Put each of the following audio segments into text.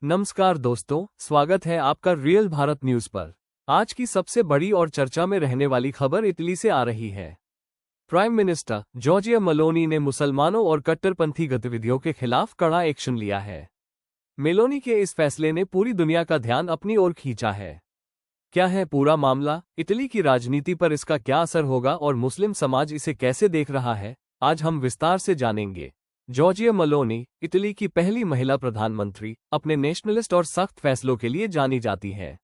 नमस्कार दोस्तों, स्वागत है आपका रियल भारत न्यूज पर। आज की सबसे बड़ी और चर्चा में रहने वाली खबर इटली से आ रही है। प्राइम मिनिस्टर जॉर्जिया मेलोनी ने मुसलमानों और कट्टरपंथी गतिविधियों के खिलाफ कड़ा एक्शन लिया है। मेलोनी के इस फैसले ने पूरी दुनिया का ध्यान अपनी ओर खींचा है। क्या है पूरा मामला, इटली की राजनीति पर इसका क्या असर होगा और मुस्लिम समाज इसे कैसे देख रहा है, आज हम विस्तार से जानेंगे। जॉर्जिया मेलोनी, इटली की पहली महिला प्रधानमंत्री, अपने नेशनलिस्ट और सख्त फैसलों के लिए जानी जाती है।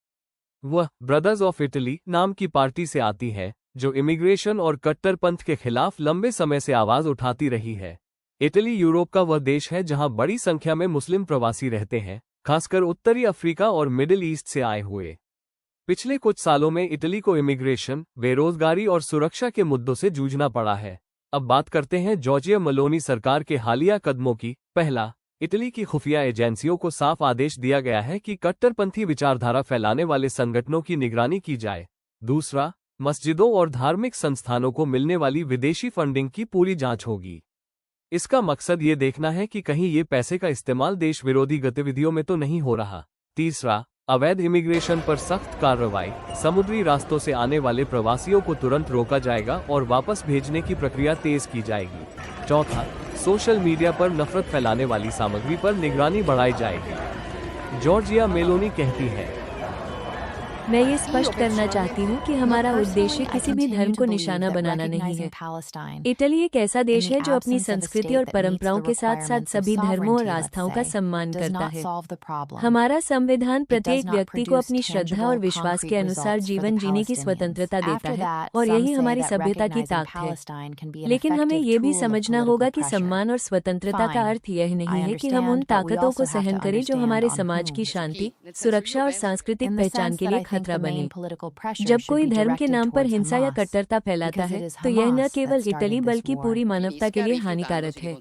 वह ब्रदर्स ऑफ इटली नाम की पार्टी से आती है, जो इमिग्रेशन और कट्टरपंथ के खिलाफ लंबे समय से आवाज उठाती रही है। इटली यूरोप का वह देश है जहां बड़ी संख्या में मुस्लिम प्रवासी रहते हैं, खासकर उत्तरी अफ्रीका और मिडिल ईस्ट से आए हुए। पिछले कुछ सालों में इटली को इमिग्रेशन, बेरोजगारी और सुरक्षा के मुद्दों से जूझना पड़ा है। अब बात करते हैं जॉर्जिया मेलोनी सरकार के हालिया कदमों की। पहला, इटली की खुफिया एजेंसियों को साफ आदेश दिया गया है कि कट्टरपंथी विचारधारा फैलाने वाले संगठनों की निगरानी की जाए। दूसरा, मस्जिदों और धार्मिक संस्थानों को मिलने वाली विदेशी फंडिंग की पूरी जांच होगी। इसका मकसद ये देखना है कि कहीं ये पैसे का इस्तेमाल देश विरोधी गतिविधियों में तो नहीं हो रहा। तीसरा, अवैध इमिग्रेशन पर सख्त कार्रवाई, समुद्री रास्तों से आने वाले प्रवासियों को तुरंत रोका जाएगा और वापस भेजने की प्रक्रिया तेज की जाएगी। चौथा, सोशल मीडिया पर नफरत फैलाने वाली सामग्री पर निगरानी बढ़ाई जाएगी। जॉर्जिया मेलोनी कहती है, मैं ये स्पष्ट करना चाहती हूँ कि हमारा उद्देश्य किसी भी धर्म को निशाना बनाना नहीं है। इटली एक ऐसा देश है जो अपनी संस्कृति और परंपराओं के साथ साथ सभी धर्मों और आस्थाओं का सम्मान करता है। हमारा संविधान प्रत्येक व्यक्ति को अपनी श्रद्धा और विश्वास के अनुसार जीवन जीने की स्वतंत्रता देता है, और यही हमारी सभ्यता की ताकत है। लेकिन हमें ये भी समझना होगा कि सम्मान और स्वतंत्रता का अर्थ यह नहीं है कि हम उन ताकतों को सहन करें जो हमारे समाज की शांति, सुरक्षा और सांस्कृतिक पहचान के लिए खतरा बने। जब कोई धर्म के नाम पर हिंसा या कट्टरता फैलाता है, तो यह न केवल इटली बल्कि पूरी मानवता के लिए हानिकारक है।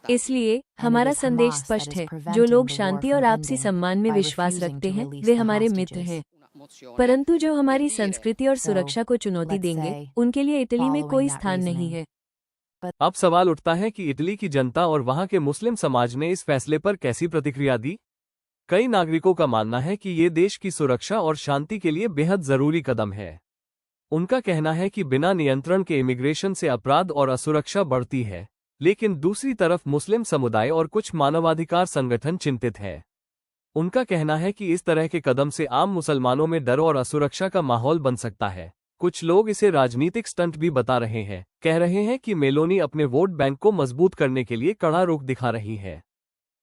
इसलिए हमारा संदेश स्पष्ट है, जो लोग शांति और आपसी सम्मान में विश्वास रखते हैं वे हमारे मित्र हैं, परंतु जो हमारी संस्कृति और सुरक्षा को चुनौती देंगे उनके लिए इटली में कोई स्थान नहीं है। अब सवाल उठता है कि इटली की जनता और वहां के मुस्लिम समाज ने इस फैसले पर कैसी प्रतिक्रिया दी। कई नागरिकों का मानना है कि ये देश की सुरक्षा और शांति के लिए बेहद जरूरी कदम है। उनका कहना है कि बिना नियंत्रण के इमिग्रेशन से अपराध और असुरक्षा बढ़ती है, लेकिन दूसरी तरफ मुस्लिम समुदाय और कुछ मानवाधिकार संगठन चिंतित है। उनका कहना है कि इस तरह के कदम से आम मुसलमानों में डर और असुरक्षा का माहौल बन सकता है। कुछ लोग इसे राजनीतिक स्टंट भी बता रहे हैं, कह रहे हैं कि मेलोनी अपने वोट बैंक को मजबूत करने के लिए कड़ा रुख दिखा रही है।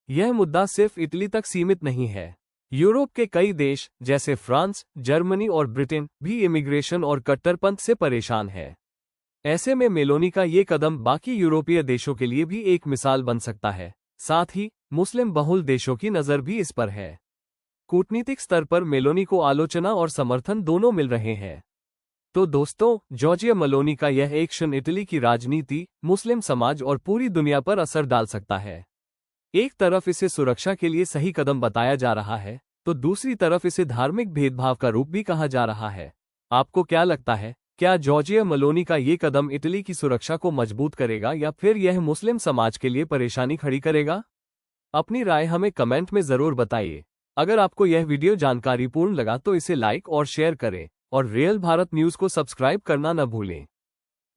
यह मुद्दा सिर्फ इटली तक सीमित नहीं है। यूरोप के कई देश जैसे फ्रांस, जर्मनी और ब्रिटेन भी इमिग्रेशन और कट्टरपंथ से परेशान है। ऐसे में मेलोनी का ये कदम बाकी यूरोपीय देशों के लिए भी एक मिसाल बन सकता है। साथ ही मुस्लिम बहुल देशों की नज़र भी इस पर है। कूटनीतिक स्तर पर मेलोनी को आलोचना और समर्थन दोनों मिल रहे हैं। तो दोस्तों, जॉर्जिया मेलोनी का यह एक्शन इटली की राजनीति, मुस्लिम समाज और पूरी दुनिया पर असर डाल सकता है। एक तरफ इसे सुरक्षा के लिए सही कदम बताया जा रहा है, तो दूसरी तरफ इसे धार्मिक भेदभाव का रूप भी कहा जा रहा है। आपको क्या लगता है, क्या जॉर्जिया मेलोनी का ये कदम इटली की सुरक्षा को मजबूत करेगा या फिर यह मुस्लिम समाज के लिए परेशानी खड़ी करेगा? अपनी राय हमें कमेंट में जरूर बताइए। अगर आपको यह वीडियो जानकारीपूर्ण लगा तो इसे लाइक और शेयर करें, और रियल भारत न्यूज को सब्सक्राइब करना न भूलें।